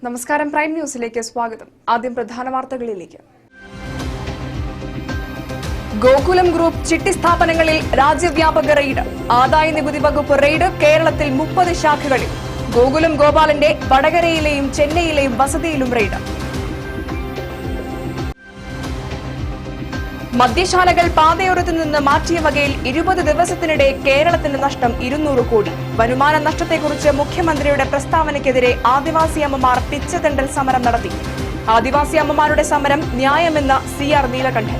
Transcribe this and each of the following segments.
നമസ്കാരം, പ്രൈം ന്യൂസിലേക്ക് സ്വാഗതം. ആദ്യം പ്രധാന വാർത്തകളിലേക്ക്. ഗോകുലം ഗ്രൂപ്പ് ചിട്ടി സ്ഥാപനങ്ങളിൽ രാജ്യവ്യാപക റെയ്ഡ്. ആദായ നികുതി വകുപ്പ് റെയ്ഡ് കേരളത്തിൽ 30 ശാഖകളിൽ. ഗോകുലം ഗോപാലന്റെ വടകരയിലെയും ചെന്നൈയിലെയും വസതിയിലും റെയ്ഡ്. മദ്യശാലകൾ പാതയോരത്തു നിന്ന് മാറ്റിയ വകയിൽ 20 ദിവസത്തിനിടെ കേരളത്തിന്റെ നഷ്ടം 200 കോടി. വരുമാന നഷ്ടത്തെക്കുറിച്ച് മുഖ്യമന്ത്രിയുടെ പ്രസ്താവനയ്ക്കെതിരെ ആദിവാസി അമ്മമാർ പിച്ചതണ്ടൽ സമരം നടത്തി. ആദിവാസി അമ്മമാരുടെ സമരം ന്യായമെന്ന് CR നീലകണ്ഠൻ.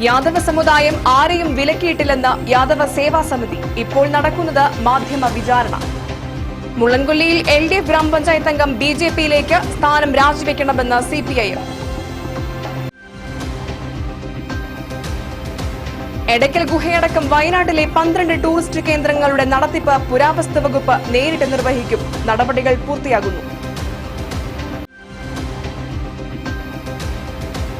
യാദവ സമുദായം ആരെയും വിലക്കിയിട്ടില്ലെന്ന് യാദവ സേവാ സമിതി. ഇപ്പോൾ നടക്കുന്നത് മാധ്യമ വിചാരണ. മുളങ്കൊല്ലിയിൽ LDF ഗ്രാമപഞ്ചായത്ത് അംഗം BJPയിലേക്ക് സ്ഥാനം രാജിവെക്കണമെന്ന് CPIM. എടയ്ക്കൽ ഗുഹയടക്കം വയനാട്ടിലെ 12 ടൂറിസ്റ്റ് കേന്ദ്രങ്ങളുടെ നടത്തിപ്പ് പുരാവസ്തു വകുപ്പ് നേരിട്ട് നിർവഹിക്കും. നടപടികൾ പൂർത്തിയാകുന്നു.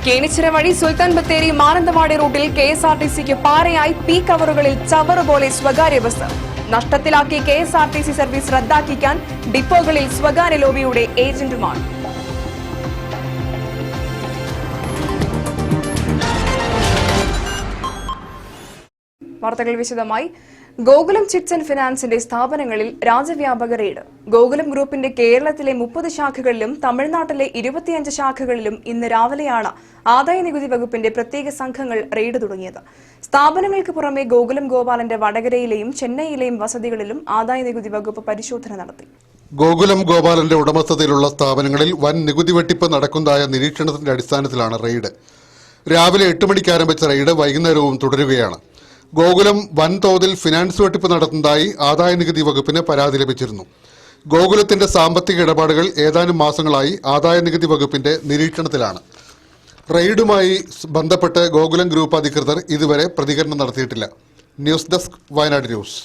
കേണിച്ചിറ വഴി സുൽത്താൻ ബത്തേരി മാനന്തവാടി റൂട്ടിൽ KSRTCക്ക് പാരയായി പീക്ക് അവറുകളിൽ ചവറ് പോലെ സ്വകാര്യ ബസ്. നഷ്ടത്തിലാക്കി KSRTC സർവീസ് റദ്ദാക്കിക്കാൻ ഡിപ്പോകളിൽ സ്വകാര്യ ലോബിയുടെ ഏജന്റുമാർ. വാർത്തകൾ വിശദമായി. ഗോകുലം ചിറ്റ്സ് ആൻഡ് ഫിനാൻസിന്റെ സ്ഥാപനങ്ങളിൽ രാജ്യവ്യാപക റെയ്ഡ്. ഗോകുലം ഗ്രൂപ്പിന്റെ കേരളത്തിലെ 30 ശാഖകളിലും തമിഴ്നാട്ടിലെ 25 ശാഖകളിലും ഇന്ന് രാവിലെയാണ് ആദായ നികുതി വകുപ്പിന്റെ പ്രത്യേക സംഘങ്ങൾ റെയ്ഡ് തുടങ്ങിയത്. സ്ഥാപനങ്ങൾക്ക് പുറമെ ഗോകുലം ഗോപാലന്റെ വടകരയിലെയും ചെന്നൈയിലെയും വസതികളിലും ആദായ നികുതി വകുപ്പ് പരിശോധന നടത്തി. ഗോകുലം ഗോപാലന്റെ ഉടമസ്ഥതയിലുള്ള സ്ഥാപനങ്ങളിൽ വൻ നികുതി വെട്ടിപ്പ് നടക്കുന്നതായ നിരീക്ഷണത്തിന്റെ അടിസ്ഥാനത്തിലാണ് റെയ്ഡ്. രാവിലെ 8 മണിക്ക് ആരംഭിച്ച റെയ്ഡ് വൈകുന്നേരവും തുടരുകയാണ്. ഗോകുലം വൻതോതിൽ ഫിനാൻസ് വെട്ടിപ്പ് നടത്തുന്നതായി ആദായ നികുതി വകുപ്പിന് പരാതി ലഭിച്ചിരുന്നു. ഗോകുലത്തിന്റെ സാമ്പത്തിക ഇടപാടുകൾ ഏതാനും മാസങ്ങളായി ആദായ നികുതി വകുപ്പിന്റെ നിരീക്ഷണത്തിലാണ്. റെയ്ഡുമായി ബന്ധപ്പെട്ട് ഗോകുലം ഗ്രൂപ്പ് അധികൃതർ ഇതുവരെ പ്രതികരണം നടത്തിയിട്ടില്ല. News desk, Wayanad news.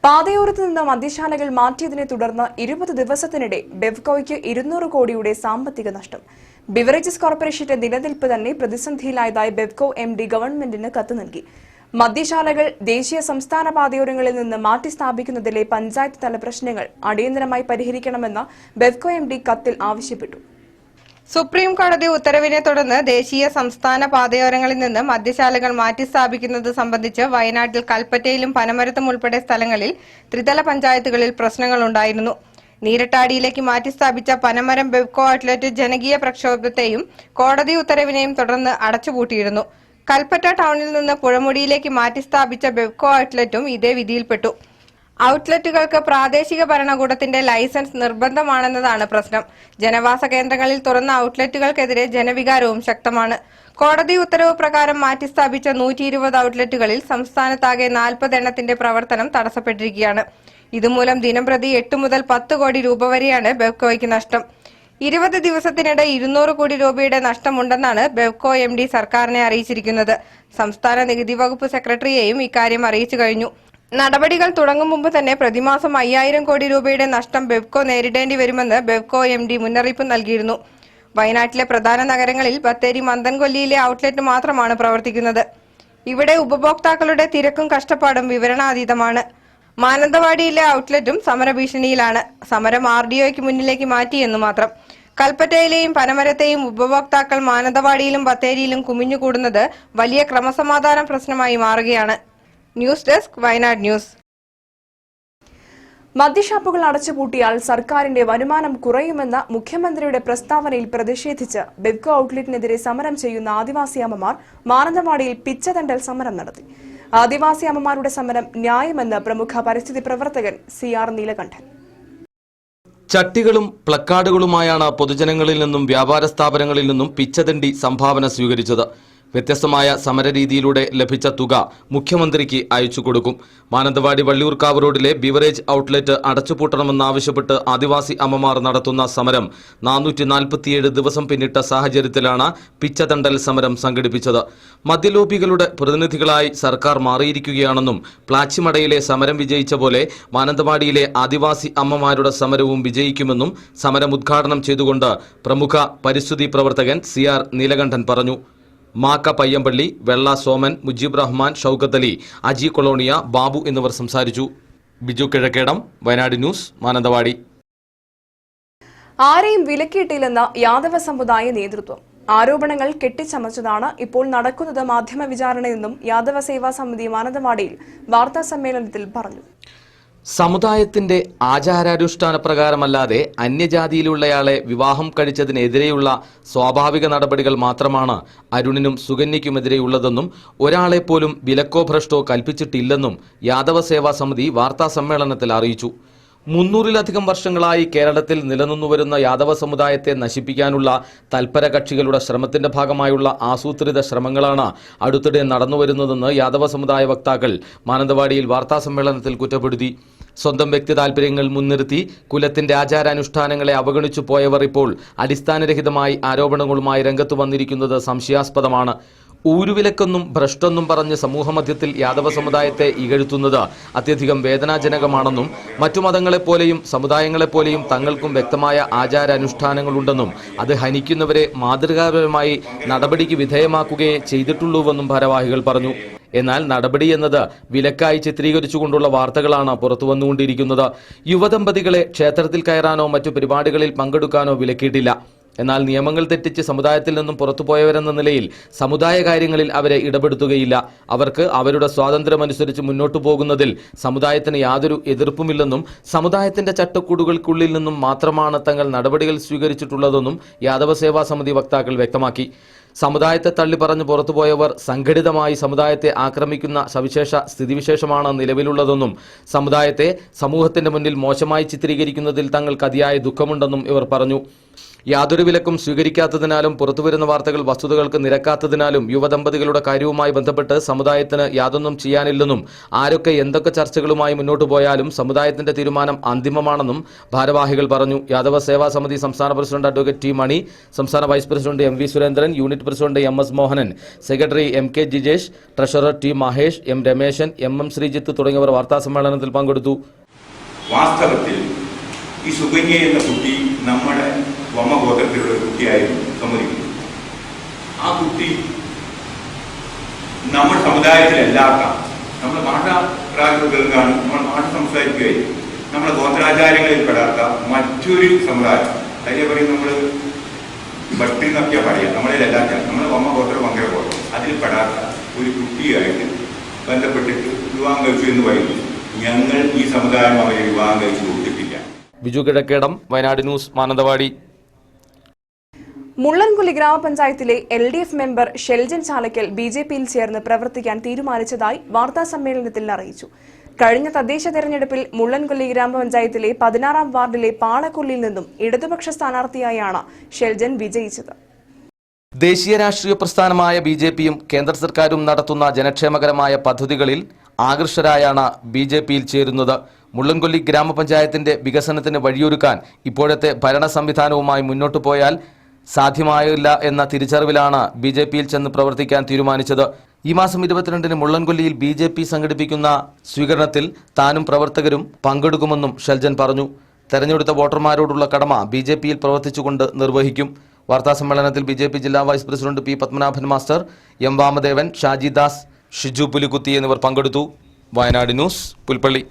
പാതയോരത്ത് നിന്ന് മദ്യശാലകൾ മാറ്റിയതിനെ തുടർന്ന് 20 ദിവസത്തിനിടെ ബെവ്കോയ്ക്ക് 200 കോടിയുടെ സാമ്പത്തിക നഷ്ടം. ബിവറേജസ് കോർപ്പറേഷന്റെ നിലനിൽപ്പ് തന്നെ പ്രതിസന്ധിയിലായതായി ബെവ്കോ MD ഗവൺമെന്റിന് കത്ത് നൽകി. മദ്യശാലകൾ ദേശീയ സംസ്ഥാന പാതയോരങ്ങളിൽ നിന്ന് മാറ്റി സ്ഥാപിക്കുന്നതിലെ പഞ്ചായത്ത് തല പ്രശ്നങ്ങൾ അടിയന്തരമായി പരിഹരിക്കണമെന്ന് ബെവ്കോ MD കത്തിൽ ആവശ്യപ്പെട്ടു. സുപ്രീം കോടതി ഉത്തരവിനെ തുടർന്ന് ദേശീയ സംസ്ഥാന പാതയോരങ്ങളിൽ നിന്ന് മദ്യശാലകൾ മാറ്റി സ്ഥാപിക്കുന്നത് സംബന്ധിച്ച് വയനാട്ടിൽ കൽപ്പറ്റയിലും പനമരത്തും ഉൾപ്പെടെ സ്ഥലങ്ങളിൽ ത്രിതല പഞ്ചായത്തുകളിൽ പ്രശ്നങ്ങളുണ്ടായിരുന്നു. നീരട്ടാടിയിലേക്ക് മാറ്റി സ്ഥാപിച്ച പനമരം ബെവ്കോ ഔട്ട്ലെറ്റ് ജനകീയ പ്രക്ഷോഭത്തെയും കോടതി ഉത്തരവിനെയും തുടർന്ന് അടച്ചുപൂട്ടിയിരുന്നു. കൽപ്പറ്റ ടൗണിൽ നിന്ന് പുഴമുടിയിലേക്ക് മാറ്റി സ്ഥാപിച്ച ബെവ്കോ ഔട്ട്ലെറ്റും ഇതേ വിധിയിൽപ്പെട്ടു. ഔട്ട്ലെറ്റുകൾക്ക് പ്രാദേശിക ഭരണകൂടത്തിന്റെ ലൈസൻസ് നിർബന്ധമാണെന്നതാണ് പ്രശ്നം. ജനവാസ കേന്ദ്രങ്ങളിൽ തുറന്ന ഔട്ട്ലെറ്റുകൾക്കെതിരെ ജനവികാരവും ശക്തമാണ്. കോടതി ഉത്തരവ് പ്രകാരം മാറ്റിസ്ഥാപിച്ച 120 ഔട്ട്ലെറ്റുകളിൽ സംസ്ഥാനത്താകെ 40 എണ്ണത്തിന്റെ പ്രവർത്തനം തടസ്സപ്പെട്ടിരിക്കുകയാണ്. ഇതുമൂലം ദിനംപ്രതി 8 മുതൽ 10 കോടി രൂപ വരെയാണ് ബെവ്കോയ്ക്ക് നഷ്ടം. 20 ദിവസത്തിനിടെ 200 കോടി രൂപയുടെ നഷ്ടമുണ്ടെന്നാണ് ബെവ്കോ MD സർക്കാരിനെ അറിയിച്ചിരിക്കുന്നത്. സംസ്ഥാന നികുതി വകുപ്പ് സെക്രട്ടറിയെയും ഇക്കാര്യം അറിയിച്ചു കഴിഞ്ഞു. നടപടികൾ തുടങ്ങും മുമ്പ് തന്നെ പ്രതിമാസം 5000 കോടി രൂപയുടെ നഷ്ടം ബെവ്കോ നേരിടേണ്ടി വരുമെന്ന് ബെവ്കോ MD മുന്നറിയിപ്പ് നൽകിയിരുന്നു. വയനാട്ടിലെ പ്രധാന നഗരങ്ങളിൽ ബത്തേരി മന്ദൻകൊല്ലിയിലെ ഔട്ട്ലെറ്റ് മാത്രമാണ് പ്രവർത്തിക്കുന്നത്. ഇവിടെ ഉപഭോക്താക്കളുടെ തിരക്കും കഷ്ടപ്പാടും വിവരണാതീതമാണ്. മാനന്തവാടിയിലെ ഔട്ട്ലെറ്റും സമരഭീഷണിയിലാണ്. സമരം RDOയ്ക്ക് മുന്നിലേക്ക് മാറ്റിയെന്നു മാത്രം. കൽപ്പറ്റയിലെയും പനമരത്തെയും ഉപഭോക്താക്കൾ മാനന്തവാടിയിലും ബത്തേരിയിലും കുമിഞ്ഞുകൂടുന്നത് വലിയ ക്രമസമാധാന പ്രശ്നമായി മാറുകയാണ്. News desk, Wayanad news. മദ്യഷാപ്പുകൾ അടച്ചുപൂട്ടിയാൽ സർക്കാരിന്റെ വരുമാനം കുറയുമെന്ന മുഖ്യമന്ത്രിയുടെ പ്രസ്താവനയിൽ പ്രതിഷേധിച്ച് ബെവ്കോ ഔട്ട്ലെറ്റിനെതിരെ സമരം ചെയ്യുന്ന ആദിവാസി അമ്മമാർ മാനന്തവാടിയിൽ പിച്ചതണ്ടൽ സമരം നടത്തി. ആദിവാസി അമ്മമാരുടെ സമരം ന്യായമെന്ന് പ്രമുഖ പരിസ്ഥിതി പ്രവർത്തകൻ CR നീലകണ്ഠൻ. ചട്ടികളും പ്ലക്കാർഡുകളുമായാണ് പൊതുജനങ്ങളിൽ നിന്നും വ്യാപാര സ്ഥാപനങ്ങളിൽ നിന്നും പിച്ചതണ്ടി സംഭാവന സ്വീകരിച്ചത്. വ്യത്യസ്തമായ സമരരീതിയിലൂടെ ലഭിച്ച തുക മുഖ്യമന്ത്രിക്ക് അയച്ചു കൊടുക്കും. മാനന്തവാടി വള്ളിയൂർക്കാവ് റോഡിലെ ബിവറേജ് ഔട്ട്ലെറ്റ് അടച്ചുപൂട്ടണമെന്നാവശ്യപ്പെട്ട് ആദിവാസി അമ്മമാർ നടത്തുന്ന സമരം 447 ദിവസം പിന്നിട്ട സാഹചര്യത്തിലാണ് പിച്ചതണ്ടൽ സമരം സംഘടിപ്പിച്ചത്. മദ്യലോബികളുടെ പ്രതിനിധികളായി സർക്കാർ മാറിയിരിക്കുകയാണെന്നും പ്ലാച്ചിമടയിലെ സമരം വിജയിച്ച പോലെ മാനന്തവാടിയിലെ ആദിവാസി അമ്മമാരുടെ സമരവും വിജയിക്കുമെന്നും സമരം ഉദ്ഘാടനം ചെയ്തുകൊണ്ട് പ്രമുഖ പരിസ്ഥിതി പ്രവർത്തകൻ CR നീലകണ്ഠൻ പറഞ്ഞു. മാക്ക പയ്യമ്പള്ളി, വെള്ള സോമൻ, മുജീബ് റഹ്മാൻ, ഷൌക്കത്ത് അലി, അജി കൊളോണിയ, ബാബു എന്നിവർ സംസാരിച്ചു. ബിജു കിഴക്കേടം, വയനാട് ന്യൂസ്, മാനന്തവാടി. ആരെയും വിലക്കിയിട്ടില്ലെന്ന യാദവ സമുദായ നേതൃത്വം. ആരോപണങ്ങൾ കെട്ടിച്ചമച്ചതാണ് ഇപ്പോൾ നടക്കുന്നത് മാധ്യമ വിചാരണയെന്നും യാദവ സേവാ സമിതി മാനന്തവാടിയിൽ വാർത്താ സമ്മേളനത്തിൽ പറഞ്ഞു. സമുദായത്തിന്റെ ആചാരാനുഷ്ഠാന പ്രകാരമല്ലാതെ അന്യജാതിയിലുള്ളയാളെ വിവാഹം കഴിച്ചതിനെതിരെയുള്ള സ്വാഭാവിക നടപടികൾ മാത്രമാണ് അരുണിനും സുകന്യയ്ക്കുമെതിരെയുള്ളതെന്നും ഒരാളെപ്പോലും വിലക്കോ ഭ്രഷ്ടോ കൽപ്പിച്ചിട്ടില്ലെന്നും യാദവ സേവാ സമിതി വാർത്താ സമ്മേളനത്തിൽ അറിയിച്ചു. 300-ലധികം വർഷങ്ങളായി കേരളത്തിൽ നിലനിന്നുവരുന്ന യാദവ സമുദായത്തെ നശിപ്പിക്കാനുള്ള തൽപര കക്ഷികളുടെ ശ്രമത്തിന്റെ ഭാഗമായുള്ള ആസൂത്രിത ശ്രമങ്ങളാണ് അടുത്തിടെ നടന്നുവരുന്നതെന്ന് യാദവ സമുദായ വക്താക്കൾ മാനന്തവാടിയിൽ വാർത്താസമ്മേളനത്തിൽ കുറ്റപ്പെടുത്തി. സ്വന്തം വ്യക്തി താൽപര്യങ്ങൾ മുൻനിർത്തി കുലത്തിന്റെ ആചാരാനുഷ്ഠാനങ്ങളെ അവഗണിച്ചു പോയവർ ഇപ്പോൾ അടിസ്ഥാനരഹിതമായി ആരോപണങ്ങളുമായി രംഗത്ത് വന്നിരിക്കുന്നത് സംശയാസ്പദമാണ്. ഊരുവിലക്കെന്നും ഭ്രഷ്ടെന്നും പറഞ്ഞ് സമൂഹമധ്യത്തിൽ യാദവ സമുദായത്തെ ഇകഴ്ത്തുന്നത് അത്യധികം വേദനാജനകമാണെന്നും മറ്റു മതങ്ങളെപ്പോലെയും സമുദായങ്ങളെപ്പോലെയും തങ്ങൾക്കും വ്യക്തമായ ആചാരാനുഷ്ഠാനങ്ങളുണ്ടെന്നും അത് ഹനിക്കുന്നവരെ മാതൃകാപരമായി നടപടിക്ക് വിധേയമാക്കുകയേ ചെയ്തിട്ടുള്ളൂവെന്നും ഭാരവാഹികൾ പറഞ്ഞു. എന്നാൽ നടപടി എന്നത് വിലക്കായി ചിത്രീകരിച്ചുകൊണ്ടുള്ള വാർത്തകളാണ് പുറത്തുവന്നുകൊണ്ടിരിക്കുന്നത്. യുവദമ്പതികളെ ക്ഷേത്രത്തിൽ കയറാനോ മറ്റു പരിപാടികളിൽ പങ്കെടുക്കാനോ വിലക്കിയിട്ടില്ല. എന്നാൽ നിയമങ്ങൾ തെറ്റിച്ച് സമുദായത്തിൽ നിന്നും പുറത്തുപോയവരെന്ന നിലയിൽ സമുദായ കാര്യങ്ങളിൽ അവരെ ഇടപെടുത്തുകയില്ല. അവർക്ക് അവരുടെ സ്വാതന്ത്ര്യമനുസരിച്ച് മുന്നോട്ടു പോകുന്നതിൽ സമുദായത്തിന് യാതൊരു എതിർപ്പുമില്ലെന്നും സമുദായത്തിന്റെ ചട്ടക്കൂടുകൾക്കുള്ളിൽ നിന്നും മാത്രമാണ് തങ്ങൾ നടപടികൾ സ്വീകരിച്ചിട്ടുള്ളതെന്നും യാദവ സേവാ സമിതി വക്താക്കൾ വ്യക്തമാക്കി. സമുദായത്തെ തള്ളിപ്പറഞ്ഞ് പുറത്തുപോയവർ സംഘടിതമായി സമുദായത്തെ ആക്രമിക്കുന്ന സവിശേഷ സ്ഥിതിവിശേഷമാണ് നിലവിലുള്ളതെന്നും സമുദായത്തെ സമൂഹത്തിന്റെ മുന്നിൽ മോശമായി ചിത്രീകരിക്കുന്നതിൽ തങ്ങൾക്ക് അതിയായ ദുഃഖമുണ്ടെന്നും ഇവർ പറഞ്ഞു. യാതൊരു വിലക്കും സ്വീകരിക്കാത്തതിനാലും പുറത്തുവരുന്ന വാർത്തകൾ വസ്തുതകൾക്ക് നിരക്കാത്തതിനാലും യുവദമ്പതികളുടെ കാര്യവുമായി ബന്ധപ്പെട്ട് സമുദായത്തിന് യാതൊന്നും ചെയ്യാനില്ലെന്നും ആരൊക്കെ എന്തൊക്കെ ചർച്ചകളുമായി മുന്നോട്ടു പോയാലും സമുദായത്തിന്റെ തീരുമാനം അന്തിമമാണെന്നും ഭാരവാഹികൾ പറഞ്ഞു. യാദവ സേവാ സമിതി സംസ്ഥാന പ്രസിഡന്റ് അഡ്വക്കേറ്റ് ടി മണി, സംസ്ഥാന vice president M V Surendran, unit president M S Mohanan, secretary M K Jijesh, treasurer T Mahesh, M Rameshan, M M Sreejith തുടങ്ങിയവർ വാർത്താസമ്മേളനത്തിൽ പങ്കെടുത്തു. വാസ്തവത്തിൽ ഈ സുകന്യ എന്ന കുട്ടി നമ്മുടെ വമഗോത്രത്തിലുള്ള ഒരു കുട്ടിയായിരുന്നു സമ്മതിക്കുന്നു. ആ കുട്ടി നമ്മുടെ സമുദായത്തിലല്ലാത്ത നമ്മുടെ ഭാഷാപ്രാകൃതങ്ങൾക്കാണ് നമ്മൾ ഭാഷ സംസാരിക്കുകയും നമ്മുടെ ഗോത്രാചാരങ്ങളിൽ പെടാത്ത മറ്റൊരു സമുദായം, അതിനെ പറയും നമ്മൾ ഭട്ടി എന്നൊക്കെയാണ് പറയുക, നമ്മളിലല്ലാത്ത നമ്മുടെ വമഗോത്രം വങ്കര ഗോത്രം അതിൽ പെടാത്ത ഒരു കുട്ടിയായിട്ട് ബന്ധപ്പെട്ടിട്ട് വിവാഹം കഴിച്ചു എന്ന് പറയുന്നു. ഞങ്ങൾ ഈ സമുദായം അവരെ വിവാഹം കഴിച്ചു കൊടുത്തിട്ടില്ല. ബിജു കിഴക്കേടം, വയനാട് ന്യൂസ്, മാനന്തവാടി. മുള്ളൻകൊല്ലി ഗ്രാമപഞ്ചായത്തിലെ LDF മെമ്പർ ഷെൽജൻ ചാലക്കൽ BJPയിൽ ചേർന്ന് പ്രവർത്തിക്കാൻ തീരുമാനിച്ചതായി വാർത്താ സമ്മേളനത്തിൽ അറിയിച്ചു. കഴിഞ്ഞ തദ്ദേശ തെരഞ്ഞെടുപ്പിൽ മുള്ളൻകൊല്ലി ഗ്രാമപഞ്ചായത്തിലെ 16-ാം വാർഡിലെ പാളക്കൊല്ലിയിൽ നിന്നും ഇടതുപക്ഷ സ്ഥാനാർത്ഥിയായാണ് ഷെൽജൻ വിജയിച്ചത്. ദേശീയ രാഷ്ട്രീയ പ്രസ്ഥാനമായ BJPയും കേന്ദ്ര സർക്കാരും നടത്തുന്ന ജനക്ഷേമകരമായ പദ്ധതികളിൽ ആകർഷകരായാണ് BJPയിൽ ചേരുന്നത്. മുള്ളൻകൊല്ലി ഗ്രാമപഞ്ചായത്തിന്റെ വികസനത്തിന് വഴിയൊരുക്കാൻ ഇപ്പോഴത്തെ ഭരണ സംവിധാനവുമായി മുന്നോട്ടു പോയാൽ സാധ്യമായില്ല എന്ന തിരിച്ചറിവിലാണ് BJPയിൽ ചെന്ന് പ്രവർത്തിക്കാൻ തീരുമാനിച്ചത്. ഈ മാസം 22-ന് മുള്ളൻകൊല്ലിയിൽ BJP സംഘടിപ്പിക്കുന്ന സ്വീകരണത്തിൽ താനും പ്രവർത്തകരും പങ്കെടുക്കുമെന്നും ഷെൽജൻ പറഞ്ഞു. തെരഞ്ഞെടുത്ത വോട്ടർമാരോടുള്ള കടമ BJPയിൽ പ്രവർത്തിച്ചുകൊണ്ട് നിർവഹിക്കും. വാർത്താസമ്മേളനത്തിൽ BJP ജില്ലാ vice president P Padmanabhan master, M Vamadevan, Shaji Das, Shiju Pulikuthi എന്നിവർ പങ്കെടുത്തു. വയനാട് ന്യൂസ്, പുൽപ്പള്ളി.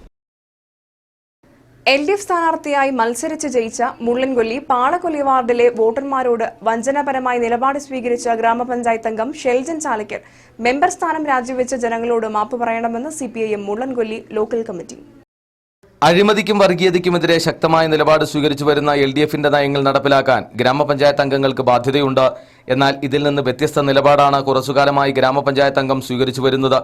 LDF സ്ഥാനാർത്ഥിയായി മത്സരിച്ച് ജയിച്ച മുള്ളൻകൊല്ലി പാളക്കൊല്ലി വാർഡിലെ വോട്ടർമാരോട് വഞ്ചനാപരമായി നിലപാട് സ്വീകരിച്ച ഗ്രാമപഞ്ചായത്ത് അംഗം ഷെൽജൻ ചാലക്കൽ മെമ്പർ സ്ഥാനം രാജിവെച്ച ജനങ്ങളോട് മാപ്പ് പറയണമെന്ന് CPIM മുള്ളൻകൊല്ലി ലോക്കൽ കമ്മിറ്റി. അഴിമതിക്കും വർഗീയതയ്ക്കുമെതിരെ ശക്തമായ നിലപാട് സ്വീകരിച്ചു വരുന്ന LDFന്റെ നയങ്ങൾ നടപ്പിലാക്കാൻ ഗ്രാമപഞ്ചായത്ത് അംഗങ്ങൾക്ക് ബാധ്യതയുണ്ട്. എന്നാൽ ഇതിൽ നിന്ന് വ്യത്യസ്ത നിലപാടാണ് കുറച്ചുകാലമായി ഗ്രാമപഞ്ചായത്ത് അംഗം സ്വീകരിച്ചു വരുന്നത്.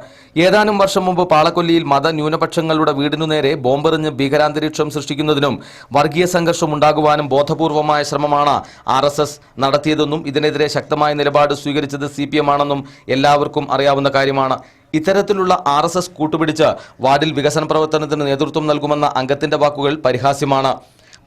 ഏതാനും വർഷം മുമ്പ് പാളക്കൊല്ലിയിൽ മതന്യൂനപക്ഷങ്ങളുടെ വീടിനു നേരെ ബോംബെറിഞ്ഞ് ഭീകരാന്തരീക്ഷം സൃഷ്ടിക്കുന്നതിനും വർഗീയ സംഘർഷം ഉണ്ടാകുവാനും ബോധപൂർവമായ ശ്രമമാണ് RSS നടത്തിയതെന്നും ഇതിനെതിരെ ശക്തമായ നിലപാട് സ്വീകരിച്ചത് CPM ആണെന്നും എല്ലാവർക്കും അറിയാവുന്ന കാര്യമാണ്. ഇത്തരത്തിലുള്ള RSS കൂട്ടുപിടിച്ച് വാർഡിൽ വികസന പ്രവർത്തനത്തിന് നേതൃത്വം നൽകുമെന്ന അംഗത്തിന്റെ വാക്കുകൾ പരിഹാസ്യമാണ്.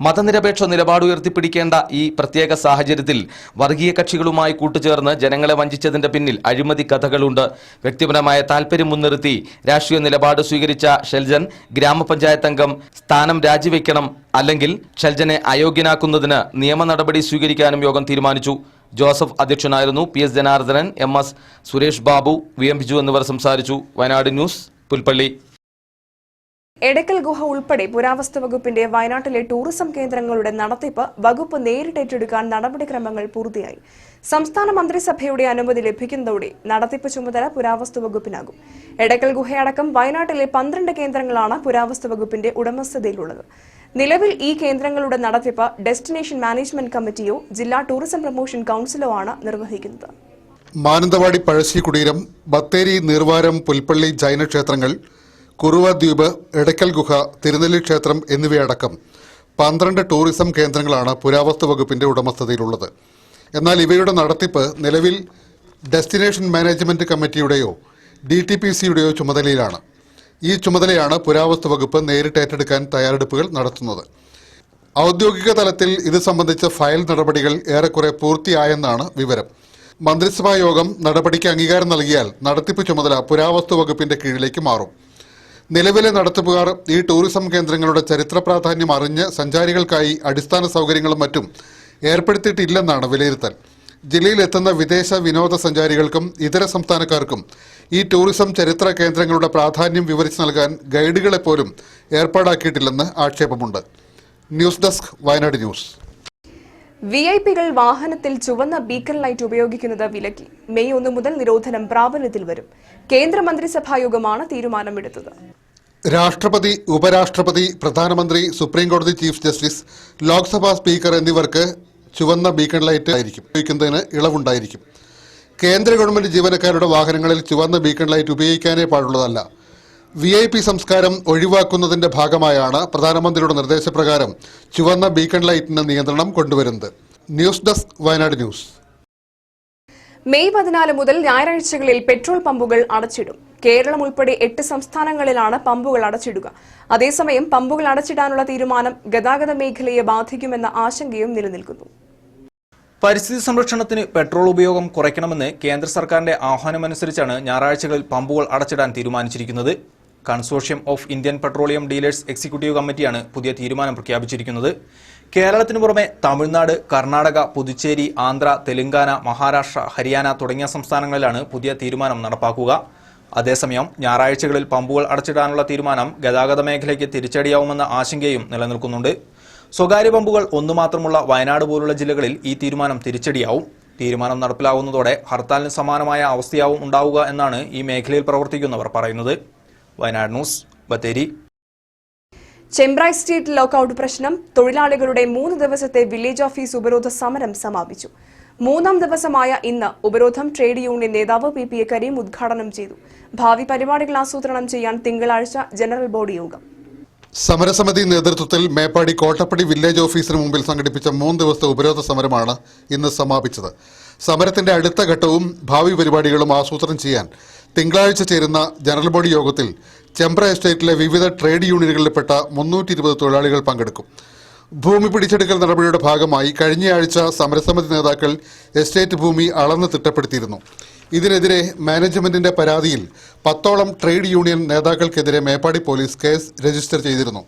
മതനിരപേക്ഷ നിലപാട് ഉയർത്തിപ്പിടിക്കേണ്ട ഈ പ്രത്യേക സാഹചര്യത്തിൽ വർഗീയ കക്ഷികളുമായി കൂട്ടുചേർന്ന് ജനങ്ങളെ വഞ്ചിച്ചതിന്റെ പിന്നിൽ അഴിമതി കഥകളുണ്ട്. വ്യക്തിപരമായ താൽപര്യം മുൻനിർത്തി രാഷ്ട്രീയ നിലപാട് സ്വീകരിച്ച ഷെൽജൻ ഗ്രാമപഞ്ചായത്ത് അംഗം സ്ഥാനം രാജിവെക്കണം, അല്ലെങ്കിൽ ഷെൽജനെ അയോഗ്യനാക്കുന്നതിന് നിയമ നടപടി സ്വീകരിക്കാനും യോഗം തീരുമാനിച്ചു. ജോസഫ് അധ്യക്ഷനായിരുന്നു. PS Janardhanan, MS Suresh Babu, VM Biju എന്നിവർ സംസാരിച്ചു. വയനാട് ന്യൂസ്, പുൽപ്പള്ളി. എടക്കൽ ഗുഹ ഉൾപ്പെടെ പുരാവസ്തു വകുപ്പിന്റെ വയനാട്ടിലെ ടൂറിസം കേന്ദ്രങ്ങളുടെ നടത്തിപ്പ് വകുപ്പ് നേരിട്ടേറ്റെടുക്കാൻ നടപടിക്രമങ്ങൾ പൂർത്തിയായി. സംസ്ഥാന മന്ത്രിസഭയുടെ അനുമതി ലഭിക്കുന്നതോടെ നടത്തിപ്പ് ചുമതല പുരാവസ്തു വകുപ്പിനാകും. എടക്കൽ ഗുഹയടക്കം വയനാട്ടിലെ 12 കേന്ദ്രങ്ങളാണ് പുരാവസ്തു വകുപ്പിന്റെ ഉടമസ്ഥതയിലുള്ളത്. നിലവിൽ ഈ കേന്ദ്രങ്ങളുടെ നടത്തിപ്പ് ഡെസ്റ്റിനേഷൻ മാനേജ്മെന്റ് കമ്മിറ്റിയോ ജില്ലാ ടൂറിസം പ്രൊമോഷൻ കൌൺസിലോ ആണ് നിർവഹിക്കുന്നത്. മാനന്തവാടി പഴശ്ശി കുടീരം, ബത്തേരി നീർവാരം പുൽപ്പള്ളി ജൈന ക്ഷേത്രങ്ങൾ, കുറുവ ദ്വീപ്, എടക്കൽ ഗുഹ, തിരുനെല്ലി ക്ഷേത്രം എന്നിവയടക്കം 12 ടൂറിസം കേന്ദ്രങ്ങളാണ് പുരാവസ്തു വകുപ്പിന്റെ ഉടമസ്ഥതയിലുള്ളത്. എന്നാൽ ഇവയുടെ നടത്തിപ്പ് നിലവിൽ ഡെസ്റ്റിനേഷൻ മാനേജ്മെന്റ് കമ്മിറ്റിയുടെയോ DTPCയുടെയോ ചുമതലയിലാണ്. ഈ ചുമതലയാണ് പുരാവസ്തു വകുപ്പ് നേരിട്ട് ഏറ്റെടുക്കാൻ തയ്യാറെടുപ്പുകൾ നടത്തുന്നത്. ഔദ്യോഗിക തലത്തിൽ ഇത് സംബന്ധിച്ച ഫയൽ നടപടികൾ ഏറെക്കുറെ പൂർത്തിയായെന്നാണ് വിവരം. മന്ത്രിസഭാ യോഗം നടപടിക്ക് അംഗീകാരം നൽകിയാൽ നടത്തിപ്പ് ചുമതല പുരാവസ്തു വകുപ്പിന്റെ കീഴിലേക്ക് മാറും. നിലവിലെ നടത്തിപ്പുകാർ ഈ ടൂറിസം കേന്ദ്രങ്ങളുടെ ചരിത്ര പ്രാധാന്യം അറിഞ്ഞ് സഞ്ചാരികൾക്കായി അടിസ്ഥാന സൗകര്യങ്ങളും മറ്റും ഏർപ്പെടുത്തിയിട്ടില്ലെന്നാണ് വിലയിരുത്തൽ. ജില്ലയിലെത്തുന്ന വിദേശ വിനോദസഞ്ചാരികൾക്കും ഇതര സംസ്ഥാനക്കാർക്കും ഈ ടൂറിസം ചരിത്ര കേന്ദ്രങ്ങളുടെ പ്രാധാന്യം വിവരിച്ചു നൽകാൻ ഗൈഡുകളെപ്പോലും ഏർപ്പാടാക്കിയിട്ടില്ലെന്ന് ആക്ഷേപമുണ്ട്. News desk, Wayanad news. VIP-കൾ വാഹനത്തിൽ ചുവന്ന ബീക്കൺ ലൈറ്റ് ഉപയോഗിക്കുന്നത് വിലക്കി. മെയ് 1 മുതൽ നിരോധനം പ്രാബല്യത്തിൽ വരും. കേന്ദ്രമന്ത്രിസഭായോഗമാണ് തീരുമാനമെടുത്തത്. രാഷ്ട്രപതി, ഉപരാഷ്ട്രപതി, പ്രധാനമന്ത്രി, സുപ്രീംകോടതി ചീഫ് ജസ്റ്റിസ്, ലോക്സഭാ സ്പീക്കർ എന്നിവർക്ക് ചുവന്ന ബീക്കൺ ലൈറ്റ് ഉപയോഗിക്കുന്നതിന് ഇളവുണ്ടായിരിക്കും. കേന്ദ്ര ഗവൺമെന്റ് ജീവനക്കാരുടെ വാഹനങ്ങളിൽ ചുവന്ന ബീക്കൺ ലൈറ്റ് ഉപയോഗിക്കാനേ പാടുള്ളതല്ല. VIP സംസ്കാരം ഒഴിവാക്കുന്നതിന്റെ ഭാഗമായാണ് പ്രധാനമന്ത്രിയുടെ നിർദ്ദേശപ്രകാരം ചുവന്ന ബീക്കൺ ലൈറ്റിന് നിയന്ത്രണം കൊണ്ടുവരുന്നത്. News desk, Wayanad news. May 14 മുതൽ ഞായറാഴ്ചകളിൽ പെട്രോൾ പമ്പുകൾ അടച്ചിടും. കേരളം ഉൾപ്പെടെ 8 സംസ്ഥാനങ്ങളിലാണ് പമ്പുകൾ അടച്ചിടുക. അതേസമയം പമ്പുകൾ അടച്ചിടാനുള്ള തീരുമാനം ഗതാഗത മേഖലയെ ബാധിക്കുമെന്ന ആശങ്കയും നിലനിൽക്കുന്നു. പരിസ്ഥിതി സംരക്ഷണത്തിന് പെട്രോൾ ഉപയോഗം കുറയ്ക്കണമെന്ന് കേന്ദ്ര സർക്കാരിന്റെ ആഹ്വാനമനുസരിച്ചാണ് ഞായറാഴ്ചകളിൽ പമ്പുകൾ അടച്ചിടാൻ തീരുമാനിച്ചിരിക്കുന്നത്. Consortium of Indian petroleum dealers executive കമ്മിറ്റിയാണ് പുതിയ തീരുമാനം പ്രഖ്യാപിച്ചിരിക്കുന്നത്. കേരളത്തിന് പുറമെ തമിഴ്നാട്, കർണാടക, പുതുച്ചേരി, ആന്ധ്ര, തെലങ്കാന, മഹാരാഷ്ട്ര, ഹരിയാന തുടങ്ങിയ സംസ്ഥാനങ്ങളിലാണ് പുതിയ തീരുമാനം നടപ്പാക്കുക. അതേസമയം ഞായറാഴ്ചകളിൽ പമ്പുകൾ അടച്ചിടാനുള്ള തീരുമാനം ഗതാഗത മേഖലയ്ക്ക് തിരിച്ചടിയാവുമെന്ന ആശങ്കയും നിലനിൽക്കുന്നുണ്ട്. സ്വകാര്യ പമ്പുകൾ ഒന്നു മാത്രമുള്ള വയനാട് പോലുള്ള ജില്ലകളിൽ ഈ തീരുമാനം തിരിച്ചടിയാവും. തീരുമാനം നടപ്പിലാവുന്നതോടെ ഹർത്താലിന് സമാനമായ അവസ്ഥയാവും ഉണ്ടാവുക എന്നാണ് ഈ മേഖലയിൽ പ്രവർത്തിക്കുന്നവർ പറയുന്നത്. Wayanad news, Bathery. Chembra estate lockout പ്രശ്നം. തൊഴിലാളികളുടെ 3 ദിവസത്തെ വില്ലേജ് ഓഫീസ് ഉപരോധ സമരം സമാപിച്ചു. 3ാം ദിവസമായ ഇന്ന് ഉപരോധം ട്രേഡ് യൂണിയൻ നേതാവ് PPA കരീം ഉദ്ഘാടനം ചെയ്തു. ഭാവി പരിപാടികൾ ആസൂത്രണം ചെയ്യാൻ തിങ്കളാഴ്ച ജനറൽ ബോഡി യോഗം. സമരസമിതി നേതൃത്വത്തിൽ മേപ്പാടി കോട്ടപ്പടി വില്ലേജ് ഓഫീസിന് മുമ്പിൽ സംഘടിപ്പിച്ച 3 ദിവസത്തെ ഉപരോധ സമരമാണ് ഇന്ന് സമാപിച്ചത്. സമരത്തിന്റെ അടുത്ത ഘട്ടവും ഭാവി പരിപാടികളും ആസൂത്രണം ചെയ്യാൻ തിങ്കളാഴ്ച ചേരുന്ന ജനറൽ ബോഡി യോഗത്തിൽ ചെമ്പ്ര എസ്റ്റേറ്റിലെ വിവിധ ട്രേഡ് യൂണിയനുകളിൽപ്പെട്ട 320 തൊഴിലാളികൾ പങ്കെടുക്കും. ഭൂമി പിടിച്ചെടുക്കൽ നടപടിയുടെ ഭാഗമായി കഴിഞ്ഞയാഴ്ച സമരസമിതി നേതാക്കൾ എസ്റ്റേറ്റ് ഭൂമി അളന്ന് തിട്ടപ്പെടുത്തിയിരുന്നു. ഇതിനെതിരെ മാനേജ്മെന്റിന്റെ പരാതിയിൽ 10ഓളം ട്രേഡ് യൂണിയൻ നേതാക്കൾക്കെതിരെ മേപ്പാടി പോലീസ് കേസ് രജിസ്റ്റർ ചെയ്തിരുന്നു.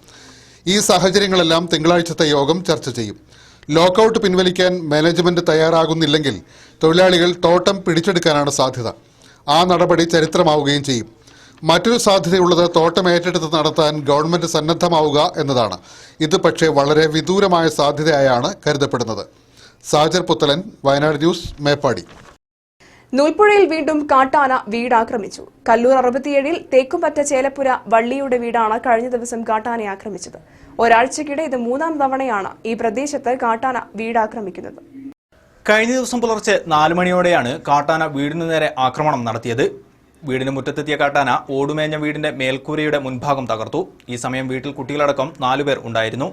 ഈ സാഹചര്യങ്ങളെല്ലാം തിങ്കളാഴ്ചത്തെ യോഗം ചർച്ച ചെയ്യും. ലോക്കൌട്ട് പിൻവലിക്കാൻ മാനേജ്മെന്റ് തയ്യാറാകുന്നില്ലെങ്കിൽ തൊഴിലാളികൾ തോട്ടം പിടിച്ചെടുക്കാനാണ് സാധ്യത. ആ നടപടി ചരിത്രമാവുകയും ചെയ്യും. മറ്റൊരു സാധ്യതയുള്ളത് തോട്ടം ഏറ്റെടുത്ത് നടത്താൻ ഗവൺമെന്റ് സന്നദ്ധമാവുക എന്നതാണ്. ഇത് പക്ഷേ വളരെ വിദൂരമായ സാധ്യതയായാണ് കരുതപ്പെടുന്നത്. സാജർ പുത്തലൻ, വയനാട് ന്യൂസ്, മേപ്പാടി. നൂൽപ്പുഴയിൽ വീണ്ടും കാട്ടാന വീടാക്രമിച്ചു. കല്ലൂർ 67-ൽ തേക്കുംപറ്റ ചേലപ്പുര വള്ളിയുടെ വീടാണ് കഴിഞ്ഞ ദിവസം കാട്ടാനയെ ആക്രമിച്ചത്. ഒരാഴ്ചക്കിടെ ഇത് 3ാം തവണയാണ് ഈ പ്രദേശത്ത് കാട്ടാന വീടാക്രമിക്കുന്നത്. കഴിഞ്ഞ ദിവസം പുലർച്ചെ 4 മണിയോടെയാണ് കാട്ടാന വീടിനു നേരെ ആക്രമണം നടത്തിയത്. വീടിന് മുറ്റത്തെത്തിയ കാട്ടാന ഓടുമേഞ്ഞ വീടിന്റെ മേൽക്കൂരയുടെ മുൻഭാഗം തകർത്തു. ഈ സമയം വീട്ടിൽ കുട്ടികളടക്കം 4 പേർ ഉണ്ടായിരുന്നു.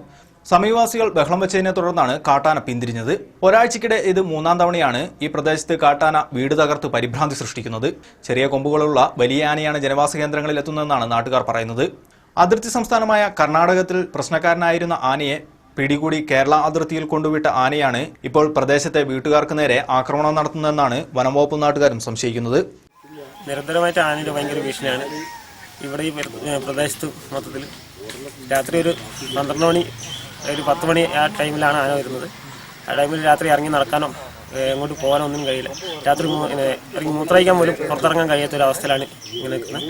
സമീപവാസികൾ ബഹളം വെച്ചതിനെ തുടർന്നാണ് കാട്ടാന പിന്തിരിഞ്ഞത്. ഒരാഴ്ചക്കിടെ ഇത് 3ാം തവണയാണ് ഈ പ്രദേശത്ത് കാട്ടാന വീട് തകർത്ത് പരിഭ്രാന്തി സൃഷ്ടിക്കുന്നത്. ചെറിയ കൊമ്പുകളുള്ള വലിയ ആനയാണ് ജനവാസ കേന്ദ്രങ്ങളിൽ എത്തുന്നതെന്നാണ് നാട്ടുകാർ പറയുന്നത്. അതിർത്തി സംസ്ഥാനമായ കർണാടകത്തിൽ പ്രശ്നക്കാരനായിരുന്ന ആനയെ പിടികൂടി കേരള അതിർത്തിയിൽ കൊണ്ടുവിട്ട ആനയാണ് ഇപ്പോൾ പ്രദേശത്തെ വീട്ടുകാർക്ക് നേരെ ആക്രമണം നടത്തുന്നതെന്നാണ് വനംവകുപ്പ് നാട്ടുകാരും സംശയിക്കുന്നത്. നിരന്തരമായിട്ട് ആനയുടെ ഭയങ്കര ഭീഷണിയാണ് ഇവിടെ ഈ പ്രദേശത്ത്. മൊത്തത്തിൽ രാത്രി ഒരു 12 മണി, ഒരു 10 മണി ആ ടൈമിലാണ് ആന വരുന്നത്. ആ ടൈമിൽ രാത്രി ഇറങ്ങി നടക്കാനോ എങ്ങോട്ട് പോകാനോ ഒന്നും കഴിയില്ല. രാത്രി ഇറങ്ങി മൂത്രയിക്കാൻ പോലും പുറത്തിറങ്ങാൻ കഴിയാത്തൊരവസ്ഥയിലാണ് ഇങ്ങനെ നിൽക്കുന്നത്.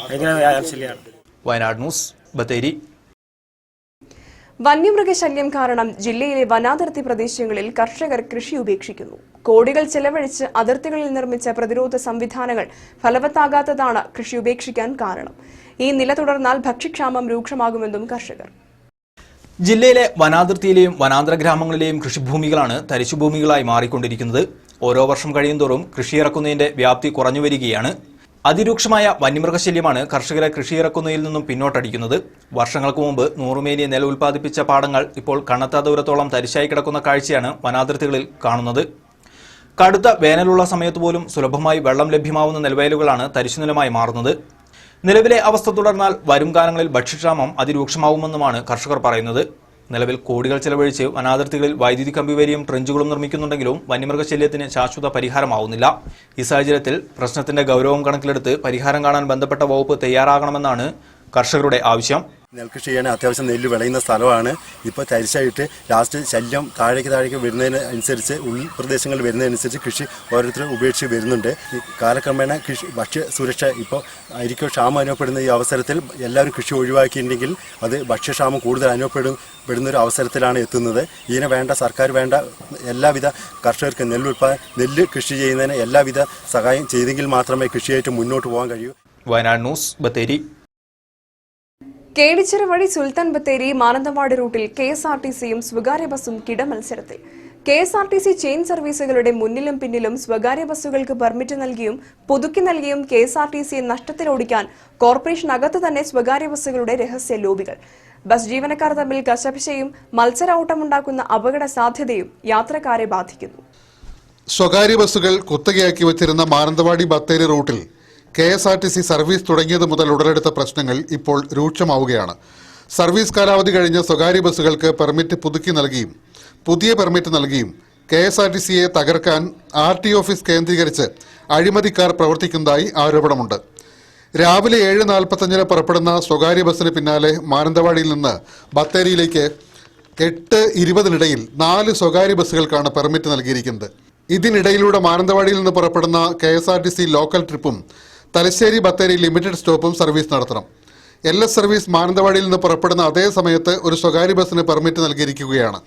ഭയങ്കര ശല്യമാണ്. വയനാട് ന്യൂസ് ബത്തേരി. വന്യമൃഗശല്യം കാരണം ജില്ലയിലെ വനാതിർത്തി പ്രദേശങ്ങളിൽ കർഷകർ കൃഷി ഉപേക്ഷിക്കുന്നു. കോടികൾ ചെലവഴിച്ച് അതിർത്തികളിൽ നിർമ്മിച്ച പ്രതിരോധ സംവിധാനങ്ങൾ ഫലവത്താകാത്തതാണ് കൃഷി ഉപേക്ഷിക്കാൻ കാരണം. ഈ നില തുടർന്നാൽ ഭക്ഷ്യക്ഷാമം രൂക്ഷമാകുമെന്നും കർഷകർ. ജില്ലയിലെ വനാതിർത്തിയിലെയും വനാന്തര ഗ്രാമങ്ങളിലെയും കൃഷിഭൂമികളാണ് തരിശുഭൂമികളായി മാറിക്കൊണ്ടിരിക്കുന്നത്. ഓരോ വർഷം കഴിയുന്തോറും കൃഷിയിറക്കുന്നതിന്റെ വ്യാപ്തി കുറഞ്ഞുവരികയാണ്. അതിരൂക്ഷമായ വന്യമൃഗശല്യമാണ് കർഷകരെ കൃഷിയിറക്കുന്നതിൽ നിന്നും പിന്നോട്ടടിക്കുന്നത്. വർഷങ്ങൾക്ക് മുമ്പ് നൂറുമേനിയ നെൽ ഉൽപ്പാദിപ്പിച്ച പാടങ്ങൾ ഇപ്പോൾ കണ്ണത്താ ദൂരത്തോളം തരിശായി കിടക്കുന്ന കാഴ്ചയാണ് വനാതിർത്തികളിൽ കാണുന്നത്. കടുത്ത വേനലുള്ള സമയത്ത് പോലും സുലഭമായി വെള്ളം ലഭ്യമാവുന്ന നെൽവയലുകളാണ് തരിശുനിലമായി മാറുന്നത്. നിലവിലെ അവസ്ഥ തുടർന്നാൽ വരും കാലങ്ങളിൽ ഭക്ഷ്യക്ഷാമം അതിരൂക്ഷമാവുമെന്നുമാണ് കർഷകർ പറയുന്നത്. നിലവിൽ കോടികൾ ചെലവഴിച്ച് വനാതിർത്തികളിൽ വൈദ്യുതി കമ്പിവേലിയും ട്രെഞ്ചുകളും നിർമ്മിക്കുന്നുണ്ടെങ്കിലും വന്യമൃഗശല്യത്തിന് ശാശ്വത പരിഹാരമാവുന്നില്ല. ഈ സാഹചര്യത്തിൽ പ്രശ്നത്തിന്റെ ഗൗരവം കണക്കിലെടുത്ത് പരിഹാരം കാണാൻ ബന്ധപ്പെട്ട വകുപ്പ് തയ്യാറാകണമെന്നാണ് കർഷകരുടെ ആവശ്യം. നെൽകൃഷി ചെയ്യാൻ അത്യാവശ്യം നെല്ല് വിളയുന്ന സ്ഥലമാണ്. ഇപ്പോൾ തരിശായിട്ട് ലാസ്റ്റ് ശല്യം താഴേക്ക് വരുന്നതിന് അനുസരിച്ച് ഉൾപ്രദേശങ്ങളിൽ വരുന്നതനുസരിച്ച് കൃഷി ഓരോരുത്തരും ഉപേക്ഷിച്ച് വരുന്നുണ്ട്. ഈ കാലക്രമേണ കൃഷി ഭക്ഷ്യ സുരക്ഷ ഇപ്പോൾ ആയിരിക്കും ക്ഷാമം അനുഭവപ്പെടുന്ന ഈ അവസരത്തിൽ എല്ലാവരും കൃഷി ഒഴിവാക്കിയിട്ടുണ്ടെങ്കിൽ അത് ഭക്ഷ്യക്ഷാമം കൂടുതൽ അനുഭവപ്പെടുന്നൊരു അവസരത്തിലാണ് എത്തുന്നത്. ഇതിന് വേണ്ട സർക്കാർ വേണ്ട എല്ലാവിധ കർഷകർക്ക് നെല്ല് കൃഷി ചെയ്യുന്നതിന് എല്ലാവിധ സഹായം ചെയ്തെങ്കിൽ മാത്രമേ കൃഷിയായിട്ട് മുന്നോട്ട് പോകാൻ കഴിയൂ. വയനാട് ന്യൂസ് ബത്തേരി. കേടിച്ചിറ വഴി സുൽത്താൻ ബത്തേരി മാനന്തവാടി റൂട്ടിൽ KSRTCയും സ്വകാര്യ ബസും കിടമത്സരത്തിൽ. KSRTC ചെയിൻ സർവീസുകളുടെ മുന്നിലും പിന്നിലും സ്വകാര്യ ബസ്സുകൾക്ക് പെർമിറ്റ് നൽകിയും പുതുക്കി നൽകിയും KSRTCയെ നഷ്ടത്തിലോടിക്കാൻ കോർപ്പറേഷനകത്ത് തന്നെ സ്വകാര്യ ബസ്സുകളുടെ രഹസ്യ ലോബികൾ. ബസ് ജീവനക്കാർ തമ്മിൽ കശപിശയും മത്സര ഓട്ടമുണ്ടാക്കുന്ന അപകട സാധ്യതയും യാത്രക്കാരെ ബാധിക്കുന്നു. സ്വകാര്യ ബസ്സുകൾ കുത്തകയാക്കി വച്ചിരുന്ന മാനന്തവാടി ബത്തേരി റൂട്ടിൽ KSRTC സർവീസ് തുടങ്ങിയത് മുതൽ ഉടലെടുത്ത പ്രശ്നങ്ങൾ ഇപ്പോൾ രൂക്ഷമാവുകയാണ്. സർവീസ് കാലാവധി കഴിഞ്ഞ സ്വകാര്യ ബസ്സുകൾക്ക് പെർമിറ്റ് പുതുക്കി നൽകിയും പുതിയ പെർമിറ്റ് നൽകിയും KSRTCയെ തകർക്കാൻ RT ഓഫീസ് കേന്ദ്രീകരിച്ച് അഴിമതിക്കാർ പ്രവർത്തിക്കുന്നതായി ആരോപണമുണ്ട്. രാവിലെ 7:45 പുറപ്പെടുന്ന സ്വകാര്യ ബസ്സിന് പിന്നാലെ മാനന്തവാടിയിൽ നിന്ന് ബത്തേരിയിലേക്ക് 8:20 4 സ്വകാര്യ ബസ്സുകൾക്കാണ് പെർമിറ്റ് നൽകിയിരിക്കുന്നത്. ഇതിനിടയിലൂടെ മാനന്തവാടിയിൽ നിന്ന് പുറപ്പെടുന്ന KSRTC ലോക്കൽ ട്രിപ്പും തലശ്ശേരി ബത്തേരി ലിമിറ്റഡ് സ്റ്റോപ്പും സർവീസ് നടത്തണം. LS സർവീസ് മാനന്തവാടിയിൽ നിന്ന് പുറപ്പെടുന്ന അതേ സമയത്ത് ഒരു സ്വകാര്യ ബസ്സിന് പെർമിറ്റ് നൽകിയിരിക്കുകയാണ്.